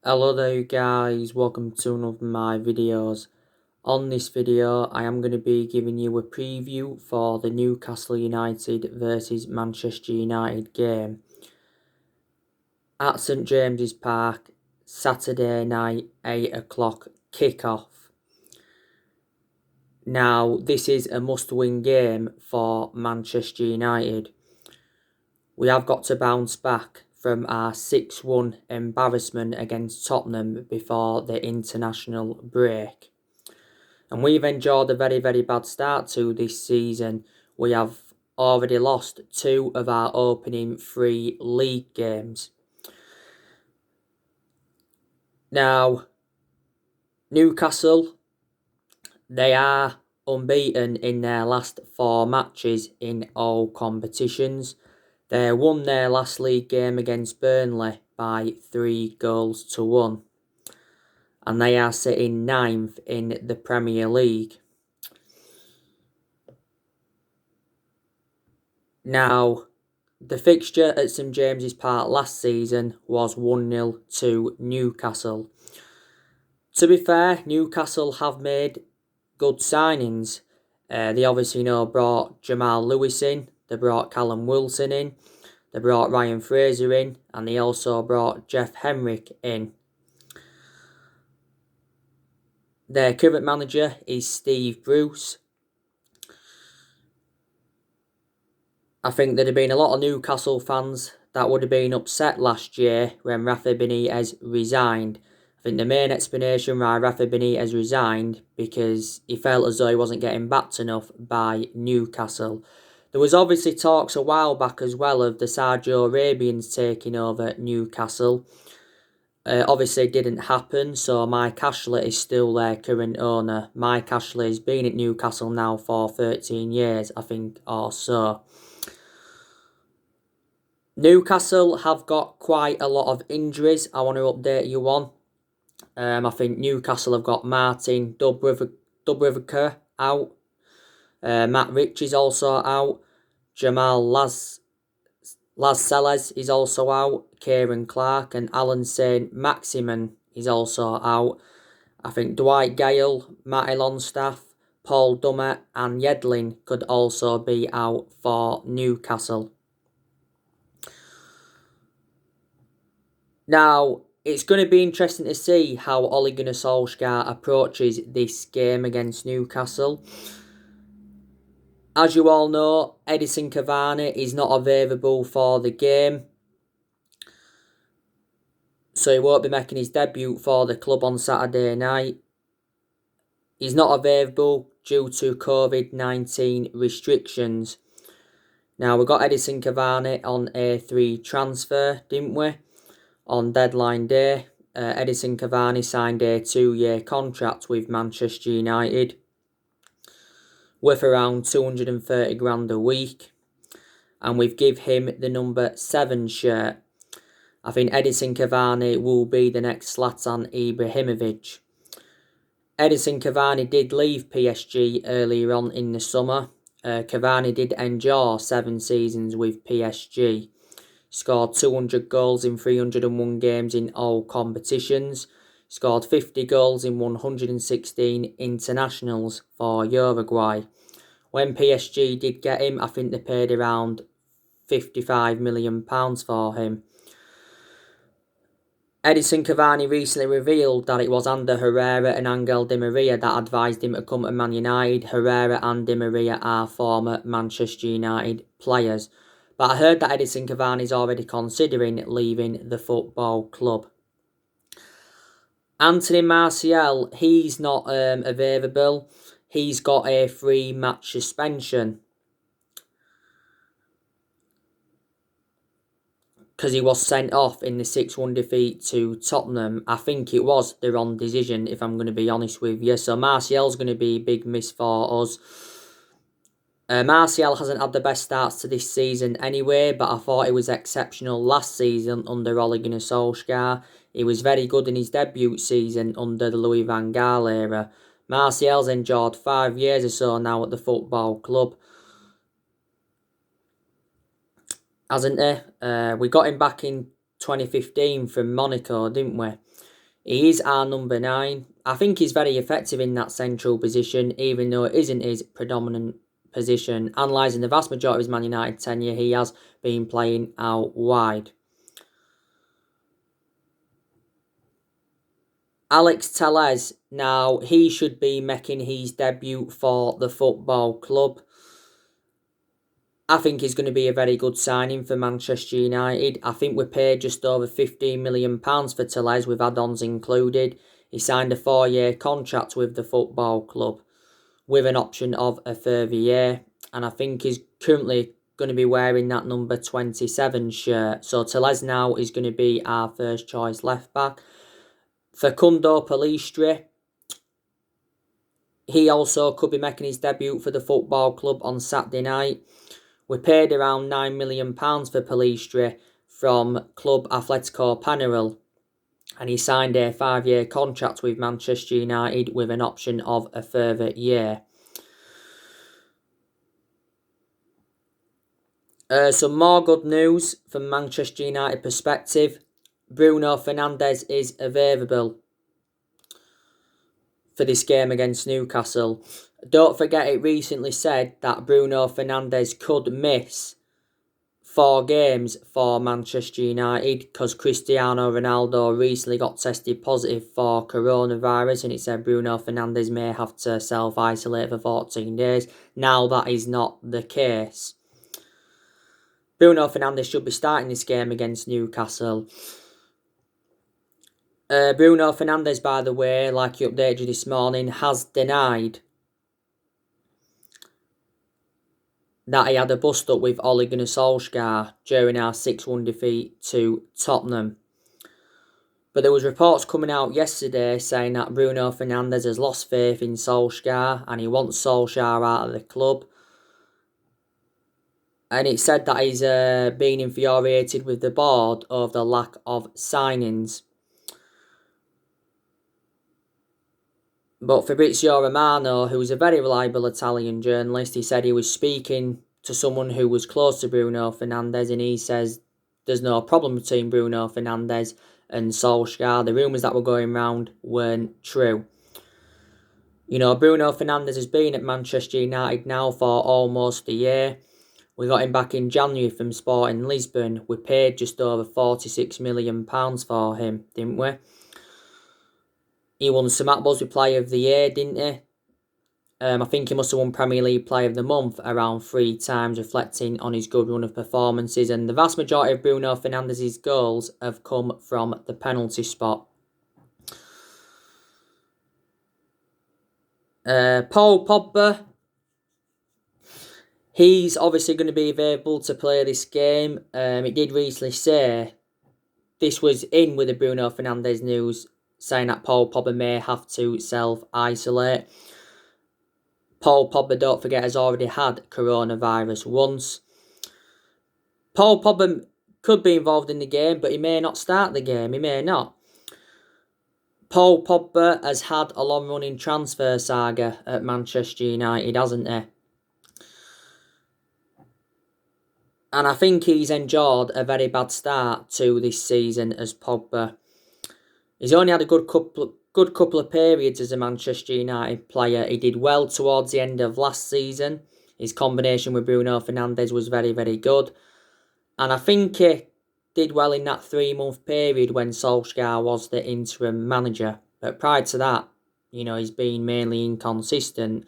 Hello there guys, welcome to one of my videos. On this video I am going to be giving you a preview for the Newcastle United versus Manchester United game at St James's Park, Saturday night, 8 o'clock kick-off. Now this is a must-win game for Manchester United. We have got to bounce back from our 6-1 embarrassment against Tottenham before the international break. And we've enjoyed a very, very bad start to this season. We have already lost 2 of our opening 3 league games. Now, Newcastle, they are unbeaten in their last 4 matches in all competitions. They won their last league game against Burnley by 3-1. And they are sitting 9th in the Premier League. Now, the fixture at St James's Park last season was 1-0 to Newcastle. To be fair, Newcastle have made good signings. They obviously brought Jamal Lewis in, they brought Callum Wilson in, they brought Ryan Fraser in, and they also brought Jeff Henrik in. Their current manager is Steve Bruce. I think there'd have been a lot of Newcastle fans that would have been upset last year when Rafa Benitez resigned. I think the main explanation why Rafa Benitez resigned because he felt as though he wasn't getting backed enough by Newcastle. There was obviously talks a while back as well of the Saudi Arabians taking over Newcastle. Obviously it didn't happen, so Mike Ashley is still their current owner. Mike Ashley has been at Newcastle now for 13 years, I think, or so. Newcastle have got quite a lot of injuries I want to update you on. I think Newcastle have got Martin Dubravka out. Matt Rich is also out. Jamal Lascelles is also out. Kieran Clark and Alan Saint-Maximin is also out. I think Dwight Gale, Matty Longstaff, Paul Dummett and Yedlin could also be out for Newcastle. Now, it's going to be interesting to see how Ole Gunnar Solskjaer approaches this game against Newcastle. As you all know, Edison Cavani is not available for the game, so he won't be making his debut for the club on Saturday night. He's not available due to COVID-19 restrictions. Now, we got Edison Cavani on a 3 transfer, didn't we? On deadline day, Edison Cavani signed a 2-year contract with Manchester United worth around 230 grand a week, and we've give him the number 7 shirt. I think Edison Cavani will be the next Zlatan Ibrahimovic. Edison Cavani did leave PSG earlier on in the summer. Cavani did endure 7 seasons with PSG. Scored 200 goals in 301 games in all competitions. Scored 50 goals in 116 internationals for Uruguay. When PSG did get him, I think they paid around £55 million for him. Edison Cavani recently revealed that it was Ander Herrera and Angel Di Maria that advised him to come to Man United. Herrera and Di Maria are former Manchester United players. But I heard that Edison Cavani is already considering leaving the football club. Anthony Martial, he's not available. He's got a 3-match suspension because he was sent off in the 6-1 defeat to Tottenham. I think it was the wrong decision, if I'm going to be honest with you. So Martial's going to be a big miss for us. Martial hasn't had the best starts to this season anyway, but I thought he was exceptional last season under Ole Gunnar Solskjaer. He was very good in his debut season under the Louis van Gaal era. Martial's endured 5 years or so now at the football club, hasn't he? We got him back in 2015 from Monaco, didn't we? He is our number 9. I think he's very effective in that central position, even though it isn't his predominant position. Analysing the vast majority of his Man United tenure, he has been playing out wide. Alex Telles, now he should be making his debut for the football club. I think he's going to be a very good signing for Manchester United. I think we paid just over £15 million for Telles with add-ons included. He signed a 4-year contract with the football club with an option of a further year. And I think he's currently going to be wearing that number 27 shirt. So Telles now is going to be our first choice left back. Facundo Pellistri, he also could be making his debut for the football club on Saturday night. We paid around £9 million for Pellistri from Club Atletico Panarel, and he signed a 5-year contract with Manchester United with an option of a further year. Some more good news from Manchester United perspective. Bruno Fernandes is available for this game against Newcastle. Don't forget, it recently said that Bruno Fernandes could miss 4 games for Manchester United because Cristiano Ronaldo recently got tested positive for coronavirus, and it said Bruno Fernandes may have to self-isolate for 14 days. Now that is not the case. Bruno Fernandes should be starting this game against Newcastle. Bruno Fernandes, by the way, like he updated you this morning, has denied that he had a bust-up with Ole Gunnar Solskjaer during our 6-1 defeat to Tottenham. But there was reports coming out yesterday saying that Bruno Fernandes has lost faith in Solskjaer and he wants Solskjaer out of the club. And it said that he's been infuriated with the board over the lack of signings. But Fabrizio Romano, who's a very reliable Italian journalist, he said he was speaking to someone who was close to Bruno Fernandes, and he says there's no problem between Bruno Fernandes and Solskjaer. The rumours that were going around weren't true. You know, Bruno Fernandes has been at Manchester United now for almost a year. We got him back in January from Sporting Lisbon. We paid just over £46 million for him, didn't we? He won St. Busby Player of the Year, didn't he? I think he must have won Premier League Player of the Month around 3 times, reflecting on his good run of performances. And the vast majority of Bruno Fernandes' goals have come from the penalty spot. Paul Pogba, he's obviously going to be available to play this game. It did recently say, this was in with the Bruno Fernandes news, saying that Paul Pogba may have to self-isolate. Paul Pogba, don't forget, has already had coronavirus once. Paul Pogba could be involved in the game, but he may not start the game. He may not. Paul Pogba has had a long-running transfer saga at Manchester United, hasn't he? And I think he's endured a very bad start to this season as Pogba. He's only had a good couple of periods as a Manchester United player. He did well towards the end of last season. His combination with Bruno Fernandes was very, very good. And I think he did well in that 3-month period when Solskjaer was the interim manager. But prior to that, you know, he's been mainly inconsistent.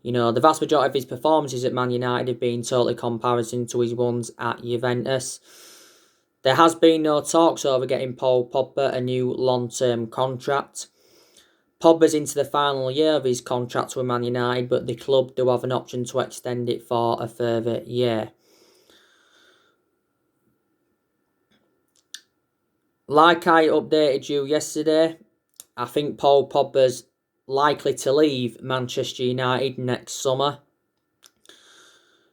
You know, the vast majority of his performances at Man United have been totally comparison to his ones at Juventus. There has been no talks over getting Paul Pogba a new long-term contract. Pogba's into the final year of his contract with Man United, but the club do have an option to extend it for a further year. Like I updated you yesterday, I think Paul Pogba's likely to leave Manchester United next summer,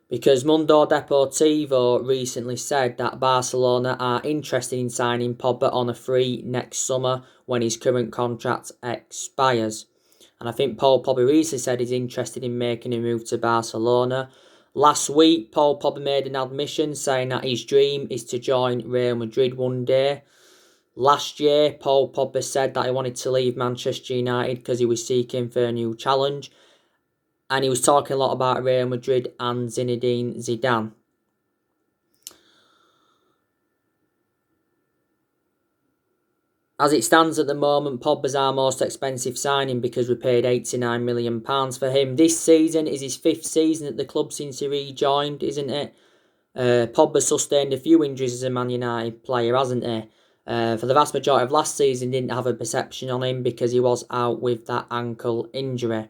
because Mundo Deportivo recently said that Barcelona are interested in signing Pogba on a free next summer when his current contract expires. And I think Paul Pogba recently said he's interested in making a move to Barcelona. Last week, Paul Pogba made an admission saying that his dream is to join Real Madrid one day. Last year, Paul Pogba said that he wanted to leave Manchester United because he was seeking for a new challenge. And he was talking a lot about Real Madrid and Zinedine Zidane. As it stands at the moment, Pogba's our most expensive signing because we paid £89 million for him. This season is his 5th season at the club since he rejoined, isn't it? Pogba sustained a few injuries as a Man United player, hasn't he? For the vast majority of last season, didn't have a perception on him because he was out with that ankle injury.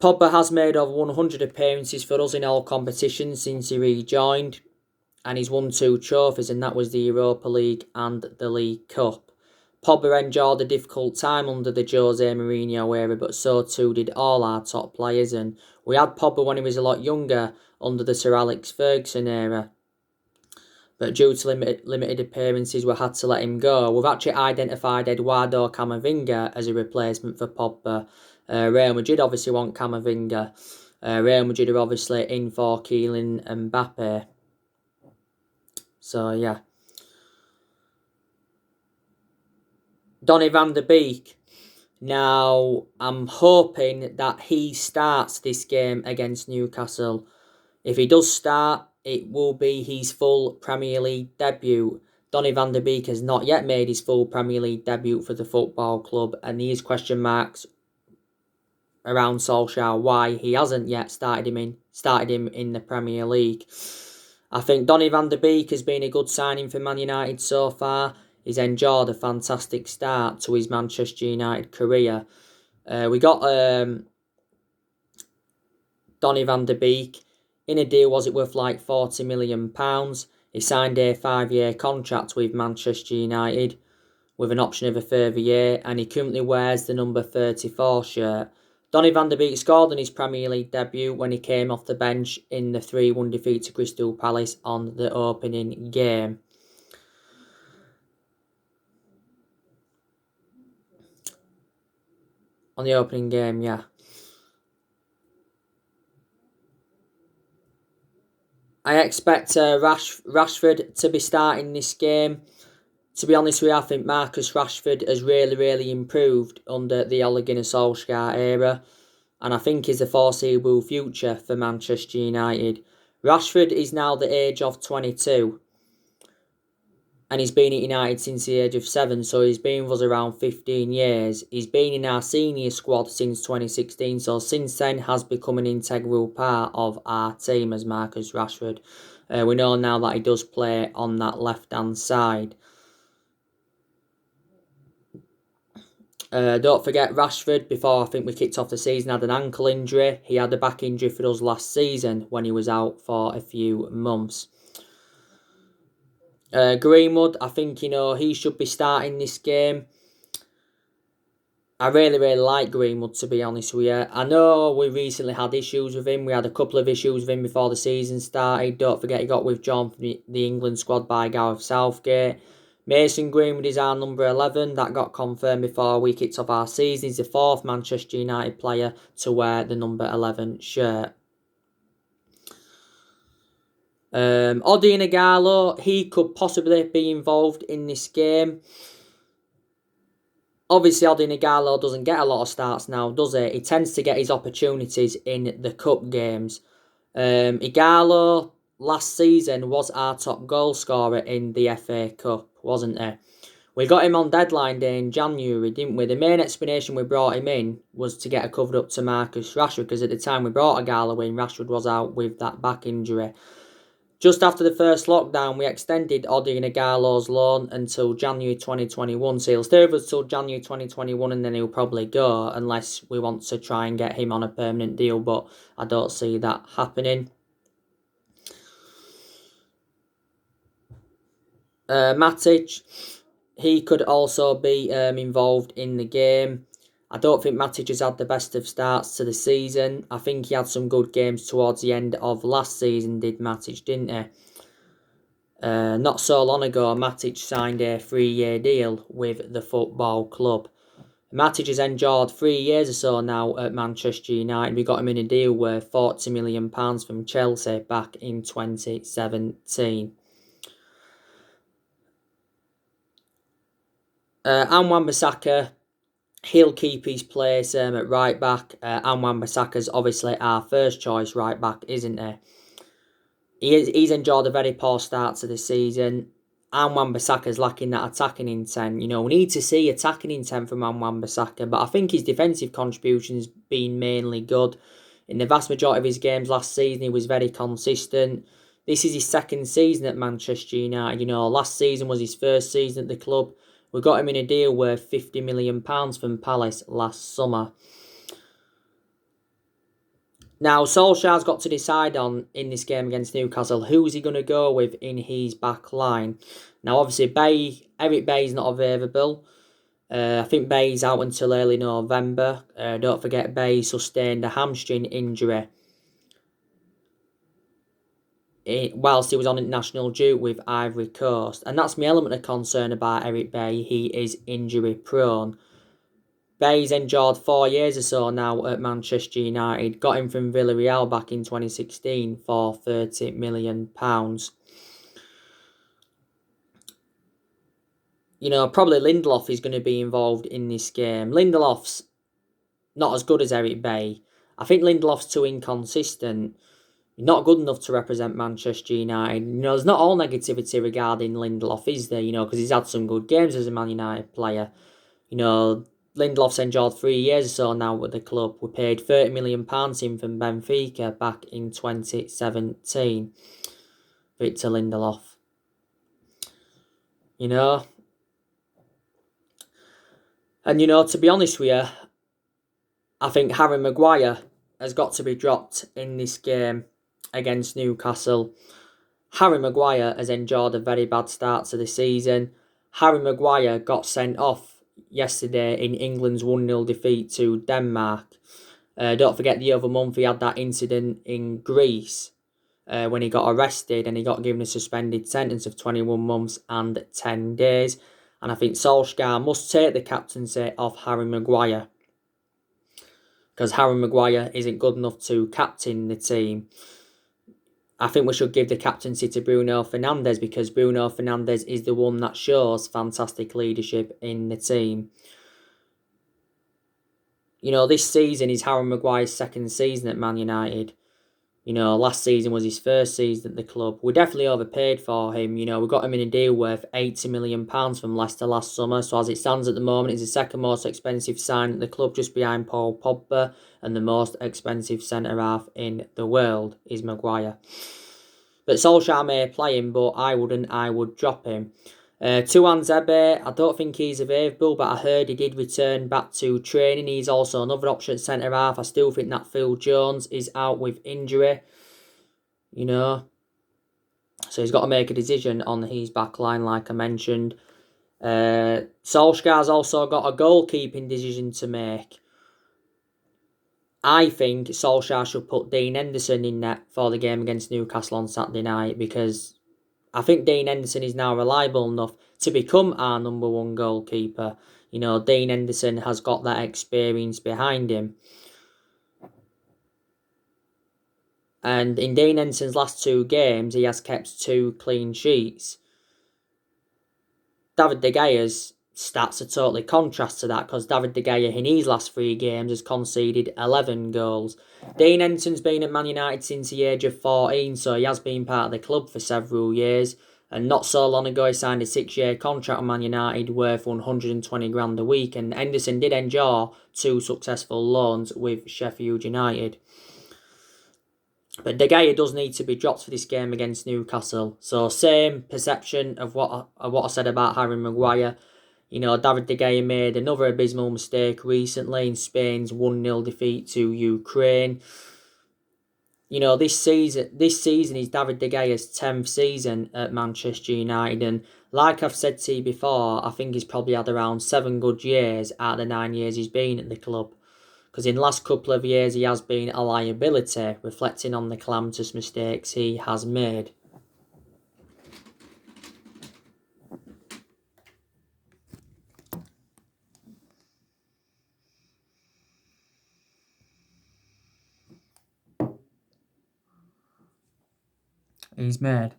Pogba has made over 100 appearances for us in all competitions since he rejoined. And he's won 2 trophies, and that was the Europa League and the League Cup. Pogba endured a difficult time under the Jose Mourinho era, but so too did all our top players. And we had Pogba when he was a lot younger under the Sir Alex Ferguson era. But due to limited appearances, we had to let him go. We've actually identified Eduardo Camavinga as a replacement for Pogba. Real Madrid obviously want Camavinga. Real Madrid are obviously in for Kylian Mbappe. So, yeah. Donny van der Beek. Now, I'm hoping that he starts this game against Newcastle. If he does start, it will be his full Premier League debut. Donny van der Beek has not yet made his full Premier League debut for the football club, and there is question marks around Solskjaer why he hasn't yet started him in the Premier League. I think Donny van der Beek has been a good signing for Man United so far. He's enjoyed a fantastic start to his Manchester United career. We got Donny van der Beek in a deal, was it worth like £40 million? He signed a 5-year contract with Manchester United with an option of a further year, and he currently wears the number 34 shirt. Donny van der Beek scored in his Premier League debut when he came off the bench in the 3-1 defeat to Crystal Palace on the opening game. Yeah. I expect Rashford to be starting this game. To be honest with you, I think Marcus Rashford has really improved under the Ole Gunnar Solskjaer era, and I think he's a foreseeable future for Manchester United. Rashford is now the age of 22, and he's been at United since the age of 7, so he's been with us around 15 years. He's been in our senior squad since 2016, so since then has become an integral part of our team as Marcus Rashford. We know now that he does play on that left-hand side. Don't forget Rashford, before I think we kicked off the season, had an ankle injury. He had a back injury for us last season when he was out for a few months. Greenwood, I think, he should be starting this game. I really like Greenwood, to be honest with you. I know we recently had issues with him. We had a couple of issues with him before the season started. Don't forget he got withdrawn from the England squad by Gareth Southgate. Mason Greenwood is our number 11. That got confirmed before we kicked off our season. He's the 4th Manchester United player to wear the number 11 shirt. Odion Ighalo, he could possibly be involved in this game. Obviously, Odion Ighalo doesn't get a lot of starts now, does he? He tends to get his opportunities in the cup games. Ighalo last season was our top goal scorer in the FA Cup, wasn't he? We got him on deadline day in January, didn't we? The main explanation we brought him in was to get a cover up to Marcus Rashford, because at the time we brought Ighalo in, Rashford was out with that back injury. Just after the first lockdown, we extended Odion Ighalo's loan until January 2021. So he'll stay with us till January 2021, and then he'll probably go unless we want to try and get him on a permanent deal. But I don't see that happening. Matic, he could also be involved in the game. I don't think Matic has had the best of starts to the season. I think he had some good games towards the end of last season, did Matic, didn't he? Not so long ago, Matic signed a 3-year deal with the football club. Matic has endured 3 years or so now at Manchester United. We got him in a deal worth £40 million from Chelsea back in 2017. And Wan-Bissaka, he'll keep his place at right back. And Wan-Bissaka's obviously our first choice right back, isn't he? He's enjoyed a very poor start to the season. And Wan-Bissaka's lacking that attacking intent. You know, we need to see attacking intent from Wan-Bissaka, but I think his defensive contribution's been mainly good. In the vast majority of his games last season, he was very consistent. This is his second season at Manchester United. You know, last season was his first season at the club. We got him in a deal worth £50 million from Palace last summer. Now, Solskjaer's got to decide on, in this game against Newcastle, who's he going to go with in his back line. Now, obviously, Eric Bay's not available. I think Bay's out until early November. Don't forget, Bay sustained a hamstring injury whilst he was on international duty with Ivory Coast. And that's my element of concern about Eric Bay. He is injury prone. Bay's endured 4 years or so now at Manchester United. Got him from Villarreal back in 2016 for £30 million. You know, probably Lindelof is going to be involved in this game. Lindelof's not as good as Eric Bay. I think Lindelof's too inconsistent. Not good enough to represent Manchester United. You know, there's not all negativity regarding Lindelof, is there? You know, because he's had some good games as a Man United player. You know, Lindelof's enjoyed 3 years or so now with the club. We paid £30 million in from Benfica back in 2017. Victor Lindelof. You know? And, you know, to be honest with you, I think Harry Maguire has got to be dropped in this game against Newcastle. Harry Maguire has enjoyed a very bad start to the season. Harry Maguire got sent off yesterday in England's 1-0 defeat to Denmark. Don't forget the other month he had that incident in Greece when he got arrested and he got given a suspended sentence of 21 months and 10 days. And I think Solskjaer must take the captaincy of Harry Maguire, because Harry Maguire isn't good enough to captain the team. I think we should give the captaincy to Bruno Fernandes, because Bruno Fernandes is the one that shows fantastic leadership in the team. You know, this season is Harry Maguire's second season at Man United. You know, last season was his first season at the club. We definitely overpaid for him. You know, we got him in a deal worth £80 million from Leicester last summer. So as it stands at the moment, he's the second most expensive sign at the club, just behind Paul Pogba. And the most expensive centre-half in the world is Maguire. But Solskjaer may play him, but I wouldn't. I would drop him. Tuan Zebe, I don't think he's available, but I heard he did return back to training. He's also another option at centre-half. I still think that Phil Jones is out with injury, you know. So he's got to make a decision on his back line, like I mentioned. Solskjaer's also got a goalkeeping decision to make. I think Solskjaer should put Dean Henderson in net for the game against Newcastle on Saturday night, because I think Dean Henderson is now reliable enough to become our number one goalkeeper. You know, Dean Henderson has got that experience behind him. And in Dean Henderson's last 2 games, he has kept 2 clean sheets. David De Gea's stats are totally contrast to that, because David De Gea in his last 3 games has conceded 11 goals. Dean Henderson's been at Man United since the age of 14, so he has been part of the club for several years. And not so long ago, he signed a 6-year contract with Man United worth 120 grand a week. And Henderson did enjoy 2 successful loans with Sheffield United. But De Gea does need to be dropped for this game against Newcastle. So same perception of what I said about Harry Maguire. You know, David De Gea made another abysmal mistake recently in Spain's 1-0 defeat to Ukraine. You know, this season is David De Gea's 10th season at Manchester United, and like I've said to you before, I think he's probably had around 7 good years out of the 9 years he's been at the club. Because in the last couple of years he has been a liability, reflecting on the calamitous mistakes he has made. He's made.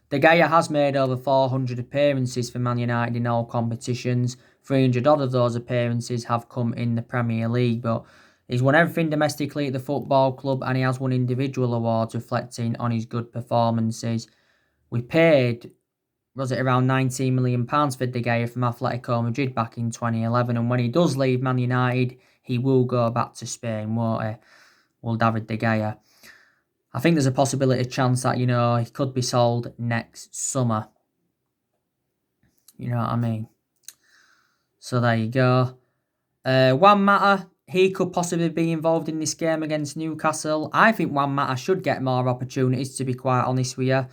De Gea has made over 400 appearances for Man United in all competitions. 300 odd of those appearances have come in the Premier League, but he's won everything domestically at the football club, and he has won individual awards reflecting on his good performances. We paid, was it around £19 million for De Gea from Atletico Madrid back in 2011, and when he does leave Man United, he will go back to Spain, won't he? Will David De Gea. I think there's a possibility, chance that, he could be sold next summer. You know what I mean? So there you go. Juan Mata, he could possibly be involved in this game against Newcastle. I think Juan Mata should get more opportunities, to be quite honest with you.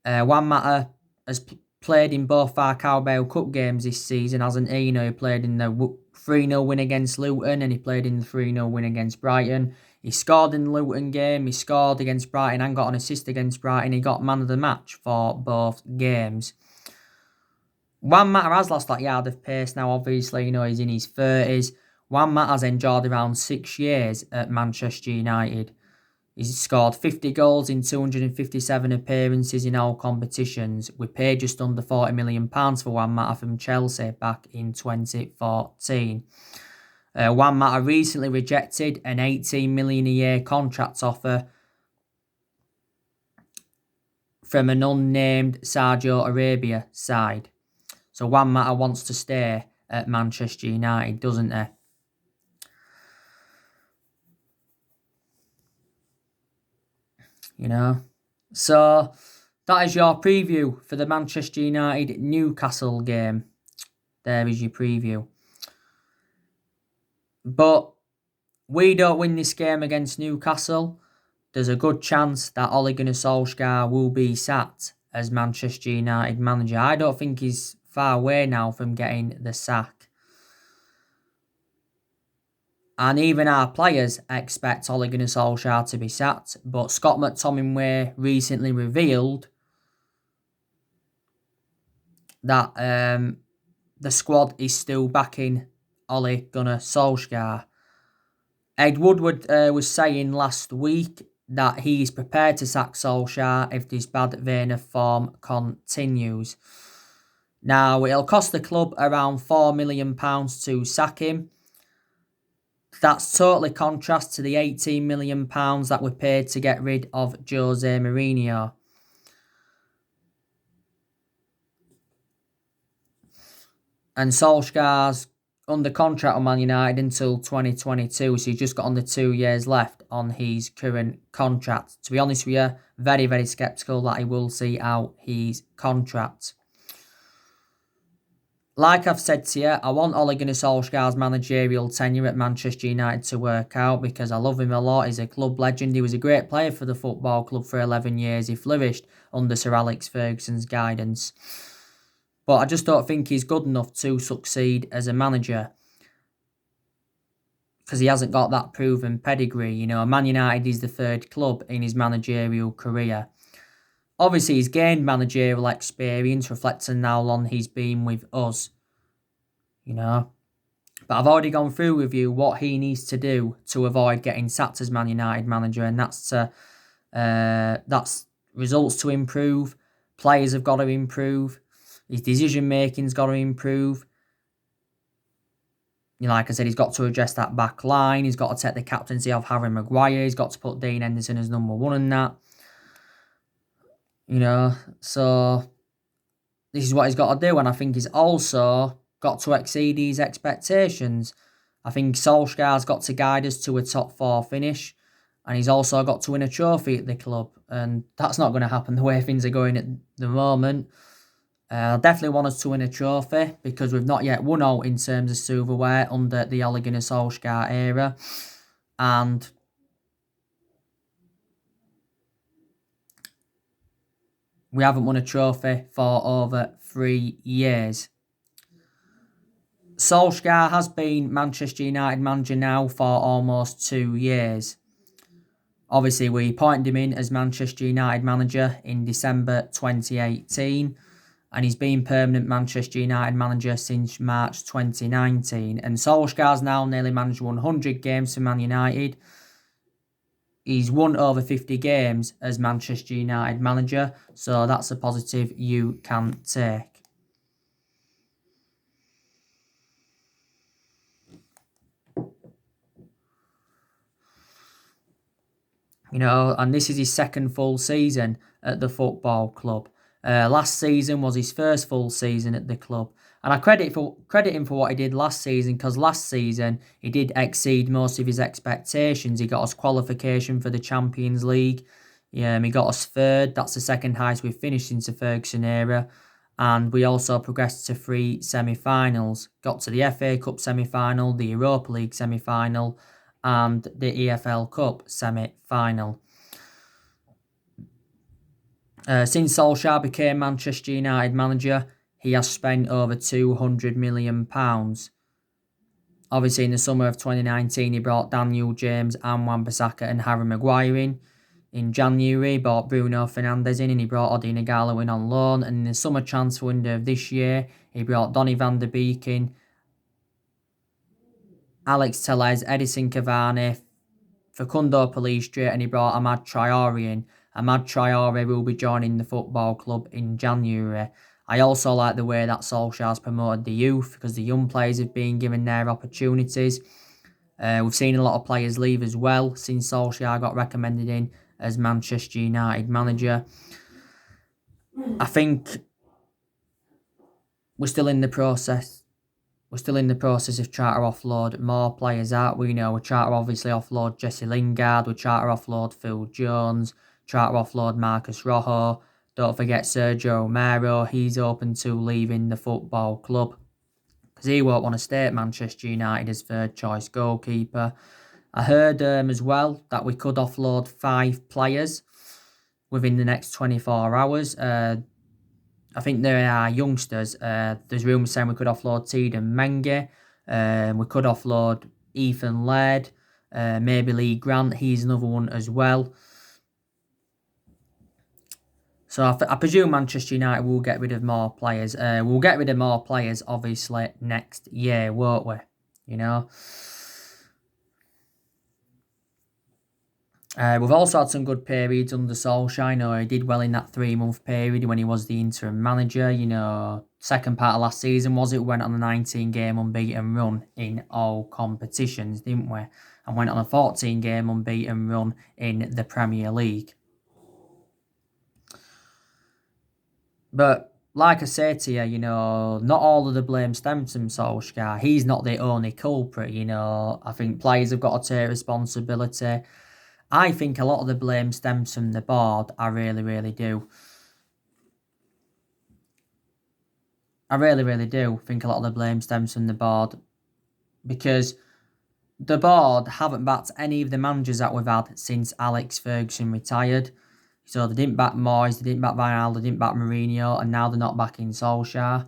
Juan Mata has played in both our Carabao Cup games this season, hasn't he? He played in the 3-0 win against Luton, and he played in the 3-0 win against Brighton. He scored in the Luton game, he scored against Brighton and got an assist against Brighton. He got man of the match for both games. Juan Mata has lost that yard of pace now, obviously. He's in his 30s. Juan Mata has endured around 6 years at Manchester United. He's scored 50 goals in 257 appearances in all competitions. We paid just under £40 million for Juan Mata from Chelsea back in 2014. Juan Mata recently rejected an £18 million a year contract offer from an unnamed Saudi Arabia side. So Juan Mata wants to stay at Manchester United, doesn't he? So that is your preview for the Manchester United Newcastle game. There is your preview. But we don't win this game against Newcastle, there's a good chance that Ole Gunnar Solskjaer will be sacked as Manchester United manager. I don't think he's far away now from getting the sack. And even our players expect Ole Gunnar Solskjaer to be sacked. But Scott McTominay recently revealed that the squad is still backing Ole Gunnar Solskjaer. Ed Woodward was saying last week that he is prepared to sack Solskjaer if this bad vein of form continues. Now, it'll cost the club around £4 million to sack him. That's totally contrast to the £18 million that were paid to get rid of Jose Mourinho. And Solskjaer's under contract on Man United until 2022, so he's just got under 2 years left on his current contract. To be honest with you, very, very sceptical that he will see out his contract. Like I've said to you, I want Ole Gunnar Solskjaer's managerial tenure at Manchester United to work out because I love him a lot. He's a club legend. He was a great player for the football club for 11 years. He flourished under Sir Alex Ferguson's guidance. But I just don't think he's good enough to succeed as a manager because he hasn't got that proven pedigree. Man United is the third club in his managerial career. Obviously, he's gained managerial experience, reflecting how long he's been with us. But I've already gone through with you what he needs to do to avoid getting sacked as Man United manager, and that's results to improve. Players have got to improve. His decision making's got to improve. Like I said, he's got to address that back line. He's got to take the captaincy of Harry Maguire. He's got to put Dean Henderson as number one in that. So this is what he's got to do, and I think he's also got to exceed his expectations. I think Solskjaer's got to guide us to a top 4 finish, and he's also got to win a trophy at the club, and that's not going to happen the way things are going at the moment. I definitely want us to win a trophy because we've not yet won out in terms of silverware under the Ole Gunnar Solskjaer era, and we haven't won a trophy for over 3 years. Solskjaer has been Manchester United manager now for almost 2 years. Obviously, we appointed him in as Manchester United manager in December 2018, and he's been permanent Manchester United manager since March 2019. And Solskjaer's now nearly managed 100 games for Man United. He's won over 50 games as Manchester United manager, so that's a positive you can take. You know, and this is his second full season at the football club. Last season was his first full season at the club. And I credit him for what he did last season, because last season he did exceed most of his expectations. He got us qualification for the Champions League. He got us third. That's the second highest we've finished since the Ferguson era. And we also progressed to 3 semi-finals. Got to the FA Cup semi-final, the Europa League semi-final, and the EFL Cup semi-final. Since Solskjaer became Manchester United manager, he has spent over £200 million. Obviously, in the summer of 2019, he brought Daniel James and Wan-Bissaka and Harry Maguire in. In January, he brought Bruno Fernandes in, and he brought Odi Nagalo in on loan. And in the summer transfer window of this year, he brought Donny van der Beek in, Alex Telles, Edison Cavani, Facundo Pellistri, and he brought Amad Traore in. Amad Traore will be joining the football club in January. I also like the way that Solskjaer's promoted the youth, because the young players have been given their opportunities. We've seen a lot of players leave as well since Solskjaer got recommended in as Manchester United manager. I think we're still in the process. We're still in the process of trying to offload more players out. We're trying to obviously offload Jesse Lingard. We're trying to offload Phil Jones. Trying to offload Marcus Rojo. Don't forget Sergio Romero. He's open to leaving the football club, because he won't want to stay at Manchester United as third choice goalkeeper. I heard as well that we could offload 5 players within the next 24 hours. I think there are youngsters. There's rumours saying we could offload Tiedemann Menge. We could offload Ethan Laird. Maybe Lee Grant. He's another one as well. So I presume Manchester United will get rid of more players. We'll get rid of more players, obviously, next year, won't we? We've also had some good periods under Solskjaer. He did well in that 3-month period when he was the interim manager. Second part of last season, we went on a 19-game unbeaten run in all competitions, didn't we? And went on a 14-game unbeaten run in the Premier League. But like I say to you, not all of the blame stems from Solskjaer. He's not the only culprit, I think players have got to take responsibility. I think a lot of the blame stems from the board. I really, really do. I really, really do think a lot of the blame stems from the board, because the board haven't backed any of the managers that we've had since Alex Ferguson retired. So they didn't back Moyes, they didn't back Van Gaal, they didn't back Mourinho, and now they're not backing Solskjaer.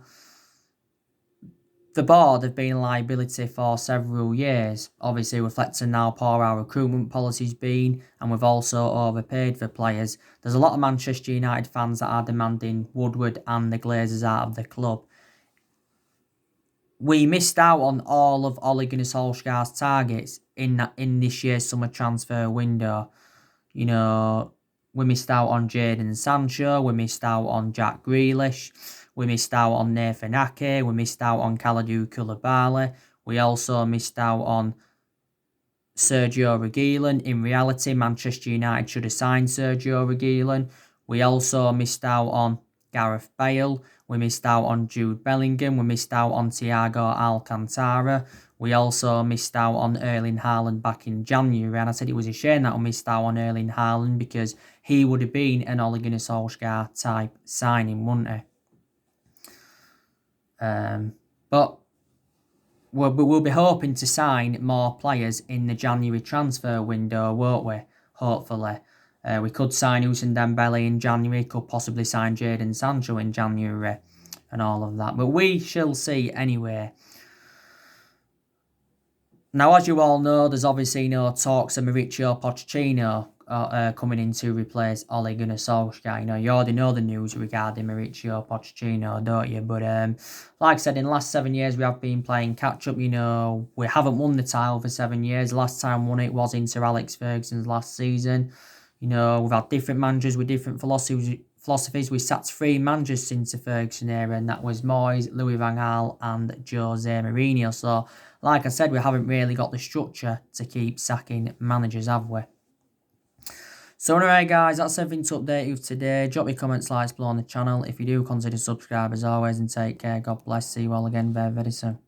The board have been a liability for several years, obviously reflecting how poor our recruitment policy's been, and we've also overpaid for players. There's a lot of Manchester United fans that are demanding Woodward and the Glazers out of the club. We missed out on all of Ole Gunnar Solskjaer's targets in this year's summer transfer window. We missed out on Jadon Sancho, we missed out on Jack Grealish, we missed out on Nathan Ake, we missed out on Kalidou Koulibaly, we also missed out on Sergio Reguilon. In reality, Manchester United should have signed Sergio Reguilon. We also missed out on Gareth Bale, we missed out on Jude Bellingham, we missed out on Thiago Alcantara. We also missed out on Erling Haaland back in January, and I said it was a shame that we missed out on Erling Haaland, because he would have been an Ole Gunnar Solskjaer type signing, wouldn't he? But we'll be hoping to sign more players in the January transfer window, won't we? Hopefully. We could sign Ousmane Dembele in January, could possibly sign Jadon Sancho in January, and all of that. But we shall see anyway. Now, as you all know, there's obviously no talks of Mauricio Pochettino coming in to replace Ole Gunnar Solskjaer. You know, you already know the news regarding Mauricio Pochettino, don't you? But like I said, in the last 7 years, we have been playing catch-up. You know, we haven't won the title for 7 years. The last time we won it was in Sir Alex Ferguson's last season. You know, we've had different managers with different philosophies. We sacked 3 managers since the Ferguson era, and that was Moyes, Louis van Gaal and Jose Mourinho. So, like I said, we haven't really got the structure to keep sacking managers, have we? So anyway, guys, that's everything to update you today. Drop your comments, likes below on the channel. If you do, consider subscribe as always, and take care. God bless. See you all again very, very soon.